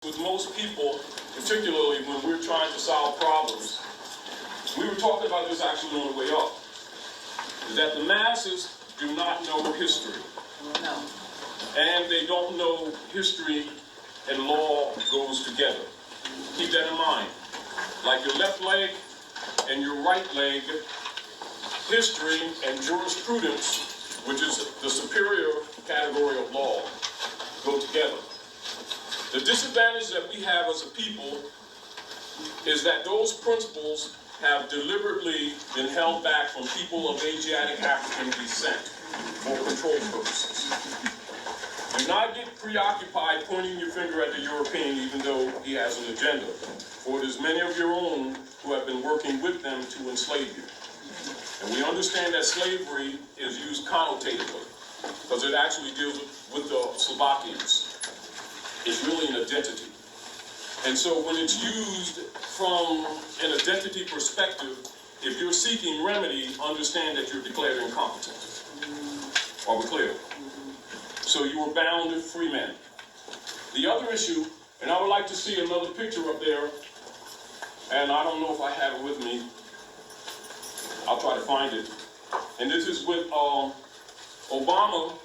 With most people, particularly when we're trying to solve problems, we were talking about this actually on the way up, is that the masses do not know history. No. And they don't know history and law goes together. Keep that in mind. Like your left leg and your right leg, history and jurisprudence, which is the superior category of law, go together. The disadvantage that we have as a people is that those principles have deliberately been held back from people of Asiatic African descent for control purposes. Do not get preoccupied pointing your finger at the European even though he has an agenda, for it is many of your own who have been working with them to enslave you. And we understand that slavery is used connotatively, because it actually deals with the Slovakians. It's really an identity. And so when it's used from an identity perspective, if you're seeking remedy, understand that you're declared incompetent. Are we clear? So you are bound to free men. The other issue, and I would like to see another picture up there, and I don't know if I have it with me. I'll try to find it. And this is with Obama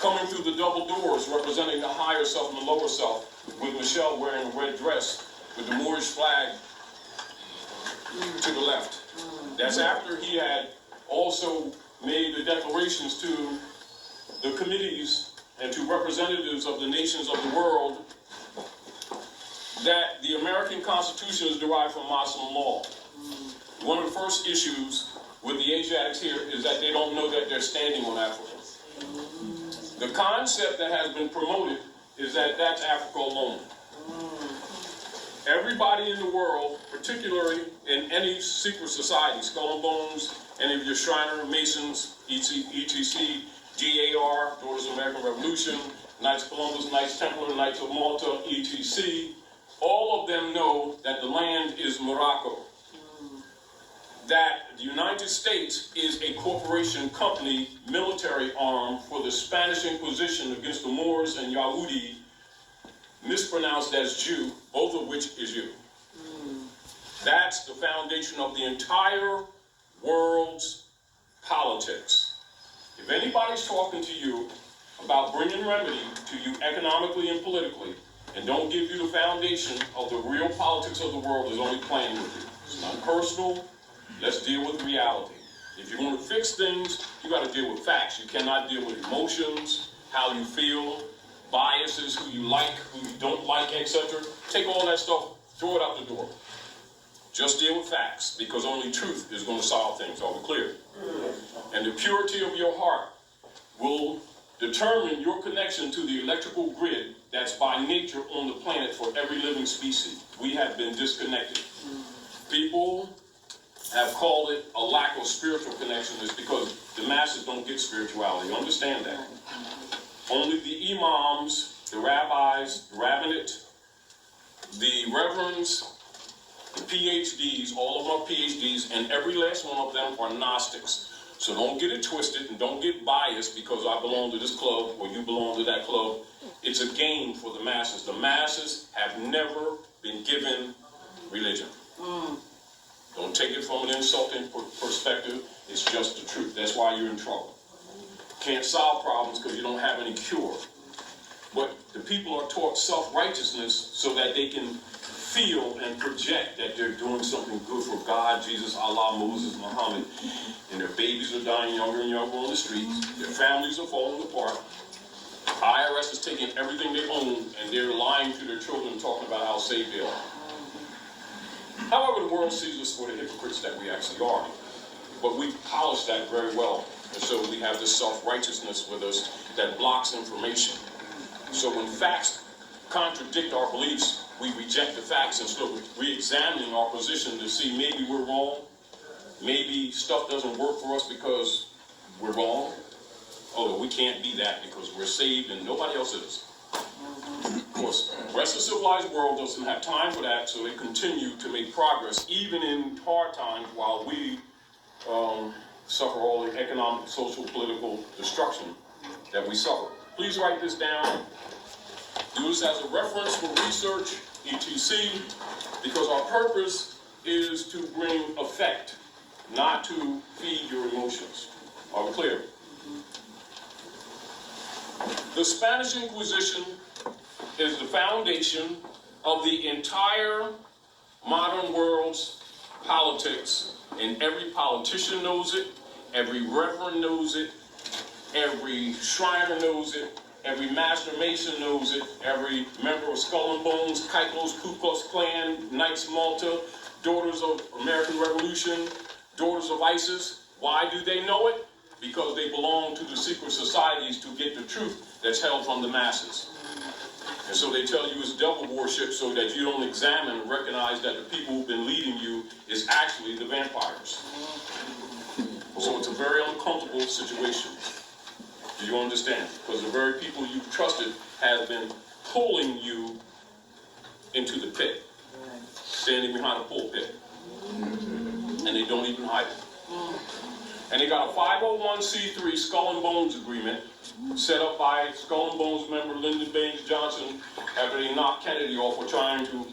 coming through the double doors, representing the higher self and the lower self, with Michelle wearing a red dress with the Moorish flag to the left. That's after he had also made the declarations to the committees and to representatives of the nations of the world that the American Constitution is derived from Moslem law. One of the first issues with the Asiatics here is that they don't know that they're standing on Africa. The concept that has been promoted is that that's Africa alone. Everybody in the world, particularly in any secret society, Skull and Bones, any of your Shriner, Masons, ETC, GAR, Daughters of American Revolution, Knights of Columbus, Knights Templar, Knights of Malta, ETC, all of them know that the land is Morocco. That the United States is a corporation, company, military arm for the Spanish Inquisition against the Moors and Yahuti, mispronounced as Jew, both of which is you. That's the foundation of the entire world's politics. If anybody's talking to you about bringing remedy to you economically and politically, and don't give you the foundation of the real politics of the world, is only playing with you. It's not personal. Let's deal with reality. If you're going to fix things, you got to deal with facts. You cannot deal with emotions, how you feel, biases, who you like, who you don't like, etc. Take all that stuff, throw it out the door. Just deal with facts, because only truth is going to solve things. Are we clear? And the purity of your heart will determine your connection to the electrical grid that's by nature on the planet for every living species. We have been disconnected. People have called it a lack of spiritual connection is because the masses don't get spirituality. Understand that. Only the imams, the rabbis, the rabbinate, the reverends, the PhDs, all of them are PhDs, and every last one of them are Gnostics. So don't get it twisted and don't get biased because I belong to this club or you belong to that club. It's a game for the masses. The masses have never been given religion. Don't take it from an insulting perspective. It's just the truth. That's why you're in trouble. Can't solve problems because you don't have any cure. But the people are taught self-righteousness so that they can feel and project that they're doing something good for God, Jesus, Allah, Moses, Muhammad. And their babies are dying younger and younger on the streets. Their families are falling apart. IRS is taking everything they own and they're lying to their children talking about how saved they are. However, the world sees us for the hypocrites that we actually are. But we polish that very well. And so we have this self-righteousness with us that blocks information. So when facts contradict our beliefs, we reject the facts and start re-examining our position to see maybe we're wrong. Maybe stuff doesn't work for us because we're wrong. Oh, we can't be that because we're saved and nobody else is. Of course, the rest of the civilized world doesn't have time for that, so they continue to make progress, even in hard times, while we suffer all the economic, social, political destruction that we suffer. Please write this down. Use as a reference for research, etc., because our purpose is to bring effect, not to feed your emotions. Are we clear? The Spanish Inquisition is the foundation of the entire modern world's politics, and every politician knows it, every reverend knows it, every Shriner knows it, every Master Mason knows it, every member of Skull and Bones, Caicos, Ku Klux Klan, Knights Malta, Daughters of American Revolution, Daughters of ISIS. Why do they know it? Because they belong to the secret societies to get the truth that's held from the masses. And so they tell you it's devil worship so that you don't examine and recognize that the people who've been leading you is actually the vampires. So it's a very uncomfortable situation. Do you understand? Because the very people you've trusted have been pulling you into the pit, standing behind a pulpit, and they don't even hide it. And they got a 501c3 Skull and Bones agreement set up by Skull and Bones member Lyndon Baines Johnson after they knocked Kennedy off for trying to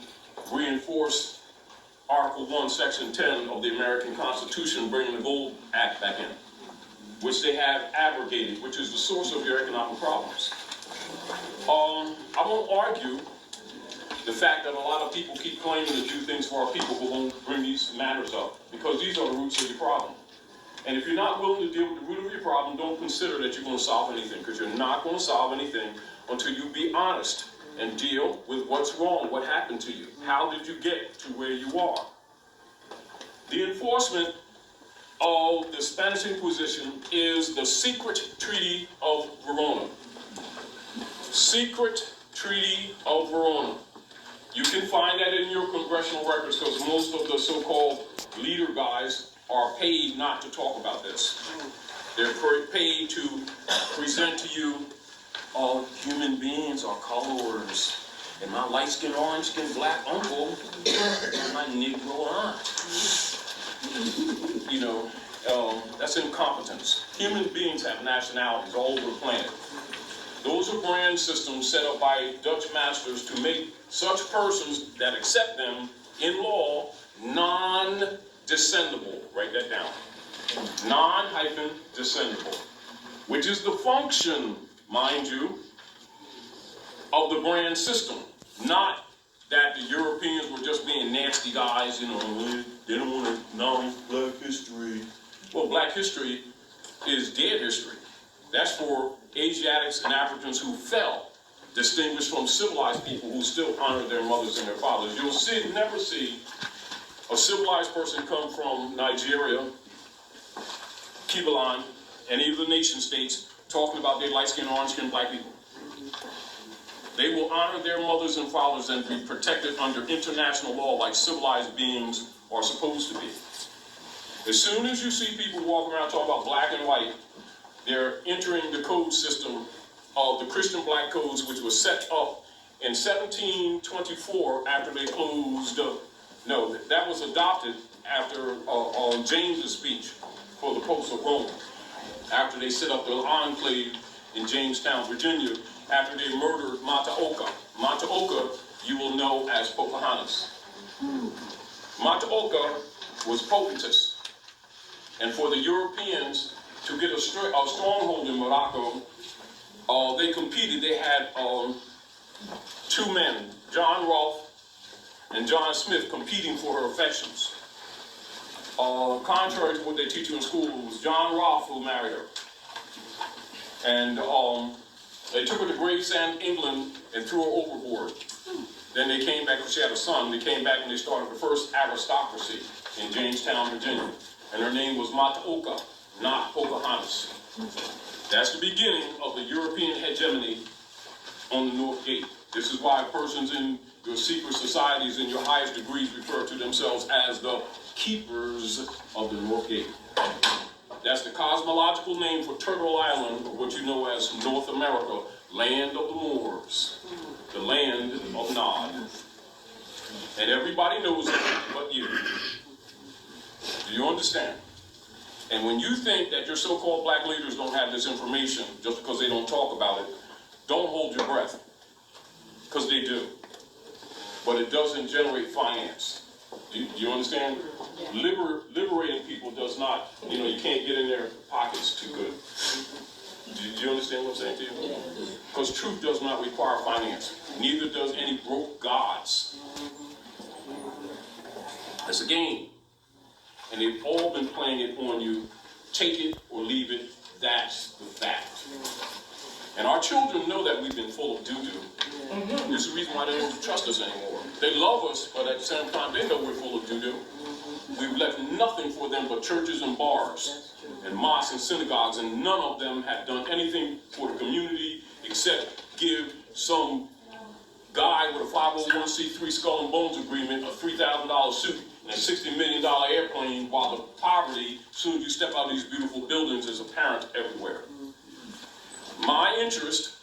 reinforce Article 1, Section 10 of the American Constitution, bringing the Gold Act back in, which they have abrogated, which is the source of your economic problems. I won't argue the fact that a lot of people keep claiming to do things for our people who won't bring these matters up, because these are the roots of your problem. And if you're not willing to deal with the root of your problem, don't consider that you're going to solve anything, because you're not going to solve anything until you be honest and deal with what's wrong, what happened to you. How did you get to where you are? The enforcement of the Spanish Inquisition is the Secret Treaty of Verona. Secret Treaty of Verona. You can find that in your congressional records, because most of the so-called leader guys are paid not to talk about this. They're paid to present to you, all human beings are colors, and my light-skinned, orange-skinned black uncle, and my Negro aunt. You know, that's incompetence. Human beings have nationalities all over the planet. Those are brand systems set up by Dutch masters to make such persons that accept them in law non-descendable. Write that down. Non-descendable, which is the function, mind you, of the brand system. Not that the Europeans were just being nasty guys, you know, they don't want to acknowledge black history. Well, black history is dead history. That's for Asiatics and Africans who fell, distinguished from civilized people who still honor their mothers and their fathers. You'll never see a civilized person come from Nigeria, Kibalan, any of the nation states talking about their light-skinned, orange-skinned black people. They will honor their mothers and fathers and be protected under international law like civilized beings are supposed to be. As soon as you see people walking around talking about black and white, they're entering the code system of the Christian black codes, which was set up in 1724 after they closed No, that was adopted after James's speech for the Popes of Rome, after they set up the enclave in Jamestown, Virginia, after they murdered Mataoka. Mataoka, you will know as Pocahontas. Mataoka was Pocahontas. And for the Europeans to get a stronghold in Morocco, they competed. They had two men, John Rolfe and John Smith, competing for her affections. Contrary to what they teach you in school, it was John Rolfe who married her. And they took her to Gravesend, England, and threw her overboard. Then they came back, she had a son. They came back and they started the first aristocracy in Jamestown, Virginia. And her name was Mataoka, not Pocahontas. That's the beginning of the European hegemony on the Northgate. This is why persons in your secret societies in your highest degrees refer to themselves as the keepers of the Northgate. That's the cosmological name for Turtle Island, or what you know as North America, land of the Moors, the land of Nod. And everybody knows it but you. Do you understand? And when you think that your so-called black leaders don't have this information just because they don't talk about it, don't hold your breath. because they do. But it doesn't generate finance. Do you understand? Liberating people does not, you can't get in their pockets too good. Do you understand what I'm saying to you? Because truth does not require finance. Neither does any broke gods. It's a game. And they've all been playing it on you. Take it or leave it. That's the fact. And our children know that we've been full of doo-doo. This is the reason why they don't trust us anymore. They love us, but at the same time, they know we're full of doo-doo. We've left nothing for them but churches and bars and mosques and synagogues, and none of them have done anything for the community except give some guy with a 501c3 Skull and Bones agreement a $3,000 suit and a $60 million airplane, while the poverty, as soon as you step out of these beautiful buildings, is apparent everywhere. My interest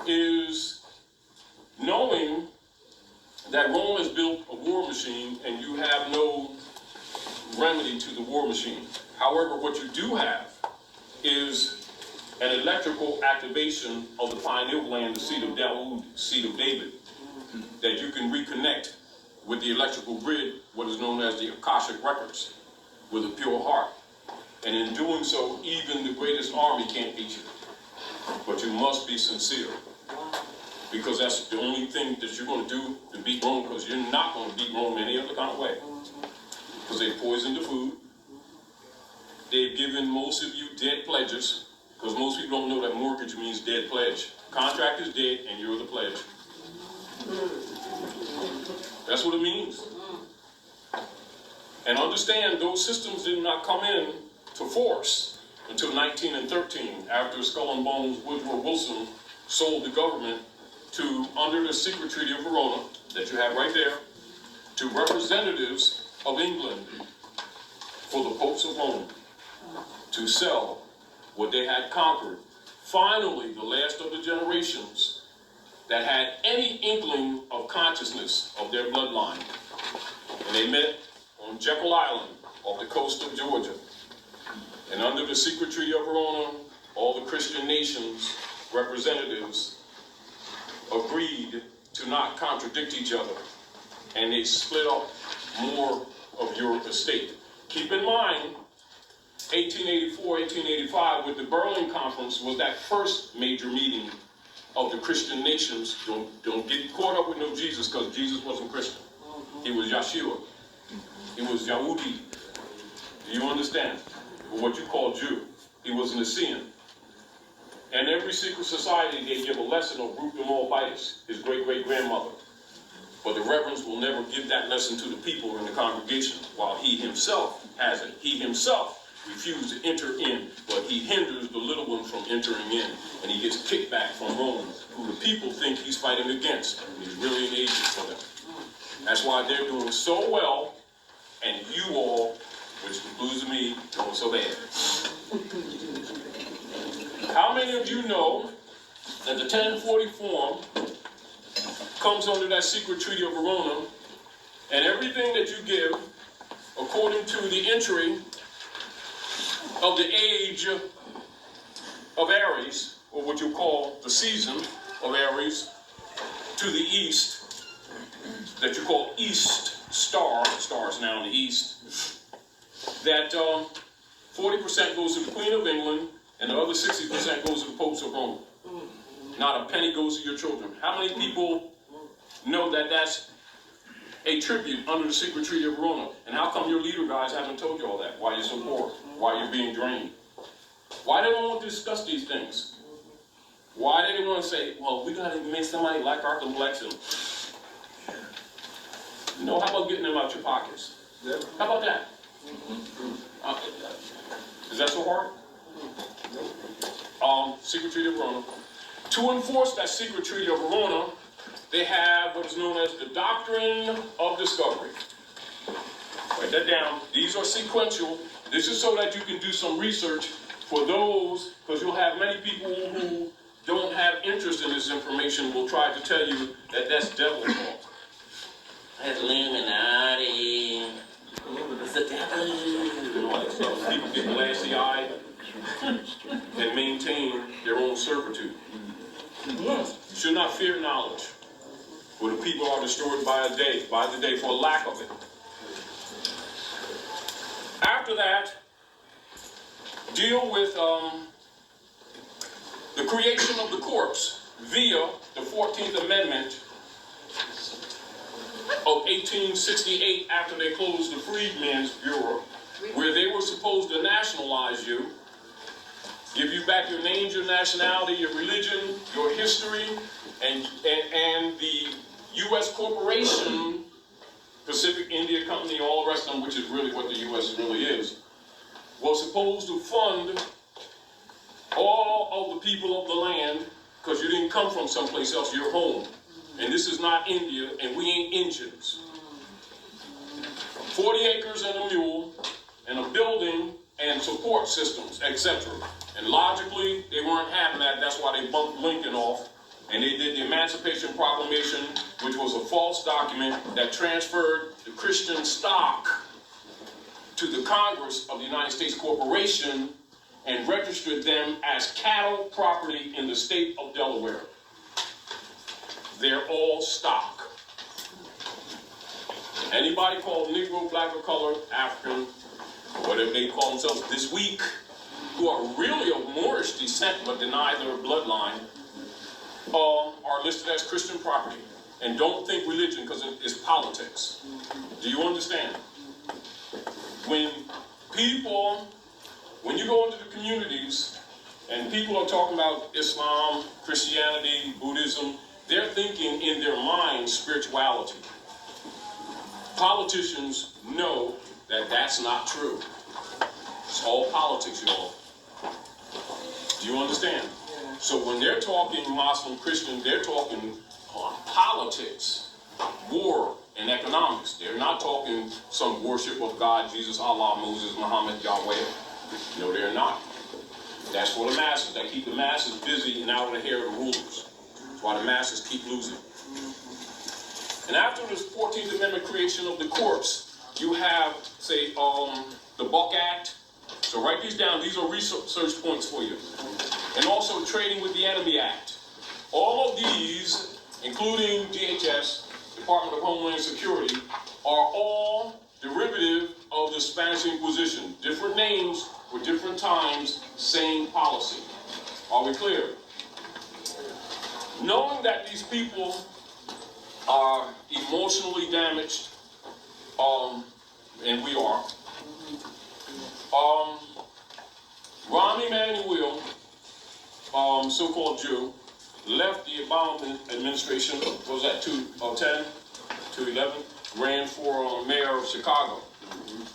is knowing that Rome has built a war machine and you have no remedy to the war machine. However, what you do have is an electrical activation of the pineal gland, the seed of Yahuti, seed of David, that you can reconnect with the electrical grid, what is known as the Akashic Records, with a pure heart. And in doing so, even the greatest army can't beat you. But you must be sincere, because that's the only thing that you're going to do to beat Rome, because you're not going to beat Rome any other kind of way. Because they've poisoned the food. They've given most of you dead pledges, because most people don't know that mortgage means dead pledge. Contract is dead and you're the pledge. That's what it means. And understand, those systems did not come in to force until 1913, after Skull and Bones Woodrow Wilson sold the government to, under the secret treaty of Verona, that you have right there, to representatives of England for the popes of Rome to sell what they had conquered. Finally, the last of the generations that had any inkling of consciousness of their bloodline. And they met on Jekyll Island off the coast of Georgia. And under the secret treaty of Verona, all the Christian nations, representatives, agreed to not contradict each other. And they split up more of your estate. Keep in mind, 1884, 1885, with the Berlin Conference, was that first major meeting of the Christian nations. Don't get caught up with no Jesus, because Jesus wasn't Christian. He was Yeshua. He was Yahuti. Do you understand? What you call Jew. He was an Essene. And every secret society, they give a lesson of Ruth de Moabitess, his great-great-grandmother. But the reverends will never give that lesson to the people in the congregation, while he himself has it. He himself refused to enter in, but he hinders the little ones from entering in. And he gets kicked back from Rome, who the people think he's fighting against. And he's really an agent for them. That's why they're doing so well, and you all, which includes me, doing so bad. How many of you know that the 1040 form comes under that secret treaty of Verona, and everything that you give, according to the entry of the age of Aries, or what you call the season of Aries, to the east, that you call East Star, stars now in the east, that 40% goes to the Queen of England, and the other 60% goes to the popes of Rome. Not a penny goes to your children. How many people know that that's a tribute under the secret treaty of Verona? And how come your leader guys haven't told you all that? Why you're so poor? Why you're being drained? Why they don't want to discuss these things? Why they didn't want to say, well, we got to make somebody like our complexion. You know, how about getting them out your pockets? How about that? Is that so hard? Secret Treaty of Verona. To enforce that secret treaty of Verona, they have what is known as the doctrine of discovery. Write that down. These are sequential. This is so that you can do some research for those, because you'll have many people who don't have interest in this information will try to tell you that that's devil's fault. That's Illuminati. It's the devil. You know, like stuff. People get glassy-eyed and maintain their own servitude. You should not fear knowledge. where the people are destroyed by the day for lack of it. After that, deal with the creation of the corpse via the 14th Amendment of 1868, after they closed the Freedmen's Bureau, where they were supposed to nationalize you, give you back your names, your nationality, your religion, your history, and the U.S. corporation, Pacific India Company, all the rest of them, which is really what the U.S. really is, was supposed to fund all of the people of the land, because you didn't come from someplace else, you're home. And this is not India, and we ain't Indians. 40 acres and a mule, and a building and support systems, etc. And logically, they weren't having that. That's why they bumped Lincoln off. And they did the Emancipation Proclamation, which was a false document that transferred the Christian stock to the Congress of the United States Corporation and registered them as cattle property in the state of Delaware. They're all stock. Anybody called Negro, black, or colored, African, whatever they call themselves this week, who are really of Moorish descent but deny their bloodline, are listed as Christian property. And don't think religion, because it's politics. Do you understand? When you go into the communities and people are talking about Islam, Christianity, Buddhism, they're thinking in their mind spirituality. Politicians know that that's not true. It's all politics, y'all. Do you understand? Yeah. So when they're talking Muslim, Christian, they're talking politics, war, and economics. They're not talking some worship of God, Jesus, Allah, Moses, Muhammad, Yahweh. No, they're not. That's for the masses. That keep the masses busy and out of the hair of the rulers. That's why the masses keep losing. And after this 14th Amendment creation of the corpse, you have, say, the Buck Act. So write these down. These are research points for you. And also Trading with the Enemy Act. All of these, including DHS, Department of Homeland Security, are all derivative of the Spanish Inquisition. Different names for different times, same policy. Are we clear? Knowing that these people are emotionally damaged, and we are, Rahm Emanuel, so-called Jew, left the Obama administration, what was that, 2010, 2011, ran for mayor of Chicago.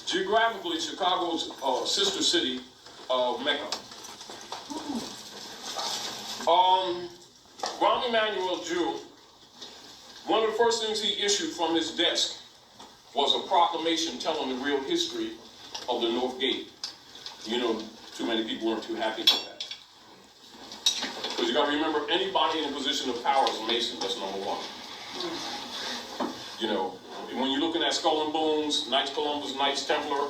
Geographically, Chicago's sister city of Mecca. Rahm Emanuel, Jew, one of the first things he issued from his desk was a proclamation telling the real history of the Northgate. You know, too many people weren't too happy with that. Because you got to remember, anybody in a position of power is a Mason. That's number one. You know, when you're looking at Skull and Bones, Knights Columbus, Knights Templar,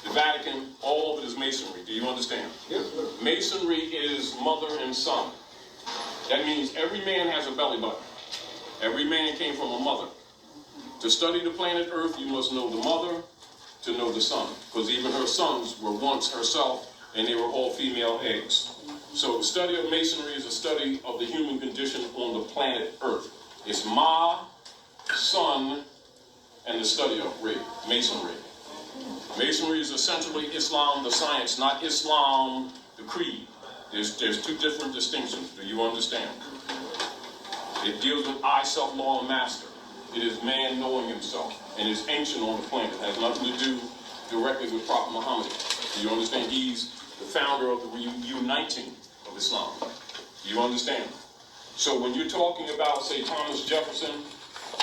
the Vatican, all of it is Masonry. Do you understand? Yes, sir. Masonry is mother and son. That means every man has a belly button. Every man came from a mother. To study the planet Earth, you must know the mother to know the son. Because even her sons were once herself, and they were all female eggs. So the study of Masonry is a study of the human condition on the planet Earth. It's Ma, son, and the study of Masonry. Masonry is essentially Islam, the science, not Islam, the creed. There's two different distinctions. Do you understand? It deals with I, self, law, and master. It is man knowing himself, and is ancient on the planet. It has nothing to do directly with Prophet Muhammad. Do you understand? He's the founder of the reuniting of Islam. Do you understand? So when you're talking about, say, Thomas Jefferson,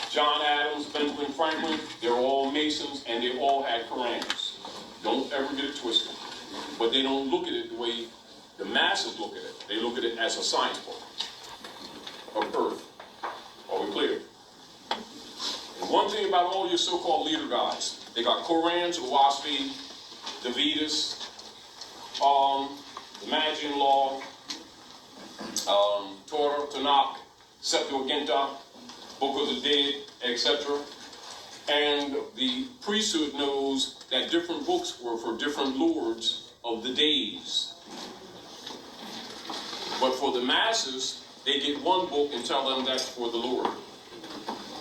John Adams, Benjamin Franklin, they're all Masons, and they all had Qurans. Don't ever get it twisted. But they don't look at it the way the masses look at it. They look at it as a science book of Earth. Are we clear? And one thing about all your so-called leader guys, they got Qurans, Waspi, the Vedas, the Magian Law, Torah, Tanakh, Septuaginta, Book of the Dead, etc. And the priesthood knows that different books were for different lords of the days. But for the masses, they get one book and tell them that's for the Lord.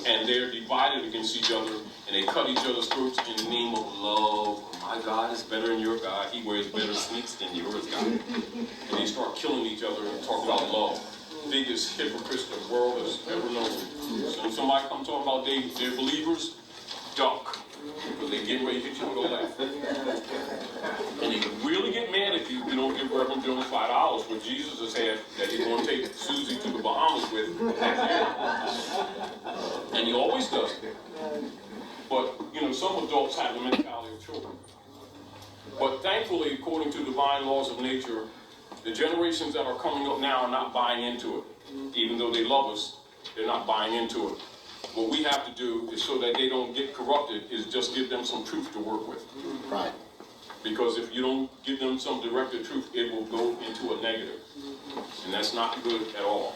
And they're divided against each other, and they cut each other's throats in the name of love. My God is better than your God. He wears better sneaks than yours, God. And they start killing each other and talk about love. Biggest hypocrites the world has ever known. So when somebody come talking about they're believers, duck. Because they get ready to hit you with a laugh. And they really get mad if you don't give Reverend Jones $5 for Jesus has had that he's going to take Susie to the Bahamas with next year. And he always does it. But, some adults have the mentality of children. But thankfully, according to divine laws of nature, the generations that are coming up now are not buying into it. Even though they love us, they're not buying into it. What we have to do is so that they don't get corrupted is just give them some truth to work with. Right. Because if you don't give them some directed truth, it will go into a negative. And that's not good at all.